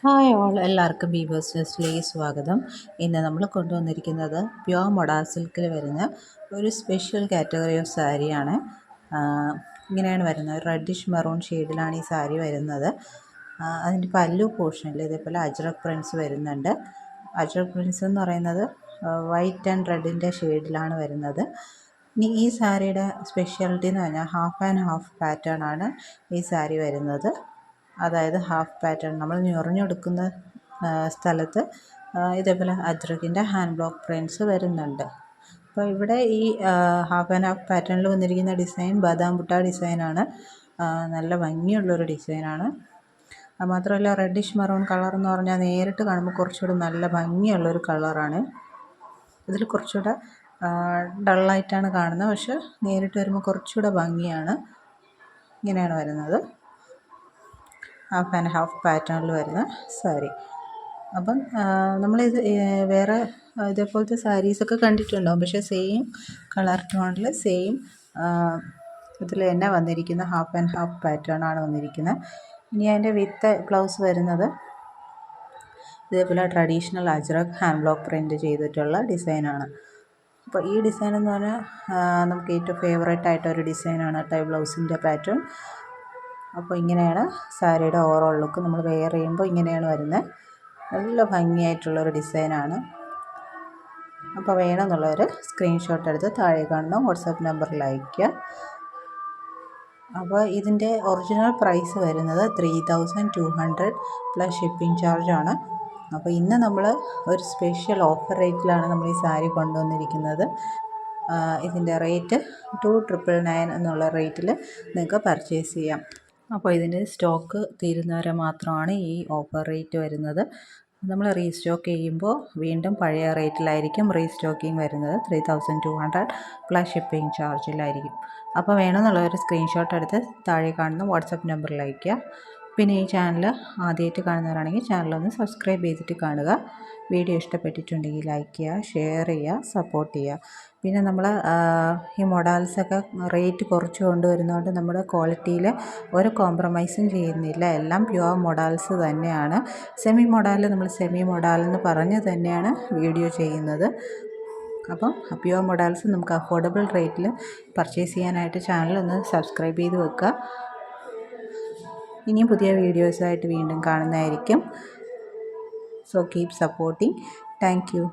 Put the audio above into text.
Hi all, എല്ലാവർക്കും weavers ന്യൂസിലേക്ക് സ്വാഗതം. ഇന്ന് നമ്മൾ കൊണ്ടുവന്നിരിക്കുന്നത് പ്യുവർ മൊഡാ സിൽക്കിൽ വരുന്ന ഒരു സ്പെഷ്യൽ കാറ്റഗറി ഓഫ് സാരിയാണ്. ഇങ്ങനെയാണ് വരുന്നത്. റെഡിഷ് മെറൂൺ ഷെയ്ഡിലാണ് ഈ സാരി വരുന്നത്. അതിൻ്റെ പല്ലു പോർഷനിൽ ഇതേപോലെ അജ്രക് പ്രിൻസ് വരുന്നുണ്ട്. അജ്രക് പ്രിൻസ് എന്ന് പറയുന്നത് വൈറ്റ് ആൻഡ് റെഡിൻ്റെ ഷെയ്ഡിലാണ് വരുന്നത്. ഇനി ഈ സാരിയുടെ സ്പെഷ്യാലിറ്റി എന്ന് പറഞ്ഞാൽ ഹാഫ് ആൻഡ് ഹാഫ് പാറ്റേൺ ആണ് ഈ സാരി വരുന്നത്. അതായത് ഹാഫ് പാറ്റേൺ നമ്മൾ ഞൊറിഞ്ഞെടുക്കുന്ന സ്ഥലത്ത് ഇതേപോലെ അജ്രക്കിൻ്റെ ഹാൻഡ് ബ്ലോക്ക് പ്രിൻറ്റ്സ് വരുന്നുണ്ട്. അപ്പോൾ ഇവിടെ ഈ ഹാഫ് ആൻഡ് ഹാഫ് പാറ്റേണിൽ വന്നിരിക്കുന്ന ഡിസൈൻ ബദാം ബുട്ട ഡിസൈനാണ്. നല്ല ഭംഗിയുള്ളൊരു ഡിസൈനാണ്. മാത്രമല്ല റെഡിഷ് മെറൂൺ കളർ എന്ന് പറഞ്ഞാൽ നേരിട്ട് കാണുമ്പോൾ കുറച്ചുകൂടി നല്ല ഭംഗിയുള്ളൊരു കളറാണ്. ഇതിൽ കുറച്ചുകൂടെ ഡള്ളായിട്ടാണ് കാണുന്നത്, പക്ഷെ നേരിട്ട് വരുമ്പോൾ കുറച്ചുകൂടെ ഭംഗിയാണ്. ഇങ്ങനെയാണ് വരുന്നത്, ഹാഫ് ആൻഡ് ഹാഫ് പാറ്റേണിൽ വരുന്ന സാരി. അപ്പം നമ്മളിത് വേറെ ഇതേപോലത്തെ സാരീസൊക്കെ കണ്ടിട്ടുണ്ടാവും, പക്ഷേ സെയിം കളർ ടോണിൽ സെയിം ഇതിൽ തന്നെ വന്നിരിക്കുന്ന ഹാഫ് ആൻഡ് ഹാഫ് പാറ്റേൺ ആണ് വന്നിരിക്കുന്നത്. ഇനി അതിൻ്റെ വിത്ത് ബ്ലൗസ് വരുന്നത് ഇതേപോലെ traditional ajrak hand block print ചെയ്തിട്ടുള്ള ഡിസൈനാണ്. അപ്പോൾ ഈ ഡിസൈൻ എന്ന് പറഞ്ഞാൽ നമുക്ക് ഏറ്റവും ഫേവറേറ്റ് ആയിട്ടൊരു ഡിസൈനാണ് ടൈ ബ്ലൗസിൻ്റെ പാറ്റേൺ. അപ്പോൾ ഇങ്ങനെയാണ് സാരിയുടെ ഓവറോൾ ലുക്ക്. നമ്മൾ വെയർ ചെയ്യുമ്പോൾ ഇങ്ങനെയാണ് വരുന്നത്. നല്ല ഭംഗിയായിട്ടുള്ളൊരു ഡിസൈനാണ്. അപ്പോൾ വേണമെന്നുള്ളവർ സ്ക്രീൻഷോട്ട് എടുത്ത് താഴെ കാണുന്ന വാട്സാപ്പ് നമ്പറിൽ അയയ്ക്കുക. അപ്പോൾ ഇതിൻ്റെ ഒറിജിനൽ പ്രൈസ് വരുന്നത് 3200 പ്ലസ് ഷിപ്പിംഗ് ചാർജാണ്. അപ്പോൾ ഇന്ന് നമ്മൾ ഒരു സ്പെഷ്യൽ ഓഫർ റേറ്റിലാണ് നമ്മൾ ഈ സാരി കൊണ്ടുവന്നിരിക്കുന്നത്. ഇതിൻ്റെ റേറ്റ് 2999 എന്നുള്ള റേറ്റിൽ നിങ്ങൾക്ക് പർച്ചേസ് ചെയ്യാം. അപ്പോൾ ഇതിൻ്റെ സ്റ്റോക്ക് തീരുന്നവരെ മാത്രമാണ് ഈ ഓഫർ റേറ്റ് വരുന്നത്. നമ്മൾ റീസ്റ്റോക്ക് ചെയ്യുമ്പോൾ വീണ്ടും പഴയ റേറ്റിലായിരിക്കും റീസ്റ്റോക്കിംഗ് വരുന്നത്. 3200 പ്ലസ് ഷിപ്പിംഗ് ചാർജിലായിരിക്കും. അപ്പോൾ വേണമെന്നുള്ളൊരു സ്ക്രീൻഷോട്ട് എടുത്ത് താഴെ കാണുന്ന വാട്സപ്പ് നമ്പറിൽ അയയ്ക്കുക. പിന്നെ ഈ ചാനൽ ആദ്യമായിട്ട് കാണുന്നവരാണെങ്കിൽ ചാനലൊന്ന് സബ്സ്ക്രൈബ് ചെയ്തിട്ട് കാണുക. വീഡിയോ ഇഷ്ടപ്പെട്ടിട്ടുണ്ടെങ്കിൽ ലൈക്ക് ചെയ്യുക, ഷെയർ ചെയ്യുക, സപ്പോർട്ട് ചെയ്യുക. പിന്നെ നമ്മൾ ഈ മൊഡാൽസൊക്കെ റേറ്റ് കുറച്ച് കൊണ്ടുവരുന്നതുകൊണ്ട് നമ്മുടെ ക്വാളിറ്റിയിൽ ഒരു കോംപ്രമൈസും ചെയ്യുന്നില്ല. എല്ലാം പ്യുവർ മൊഡാൽസ് തന്നെയാണ്. സെമി മൊഡാൽ നമ്മൾ സെമി മൊഡാൽ എന്ന് പറഞ്ഞ് തന്നെയാണ് വീഡിയോ ചെയ്യുന്നത്. അപ്പം പ്യുവർ മൊഡാൽസ് നമുക്ക് അഫോർഡബിൾ റേറ്റിൽ പർച്ചേസ് ചെയ്യാനായിട്ട് ചാനൽ ഒന്ന് സബ്സ്ക്രൈബ് ചെയ്ത് വെക്കുക. ഇനിയും പുതിയ വീഡിയോസായിട്ട് വീണ്ടും കാണുന്നതായിരിക്കും. So keep supporting. Thank U.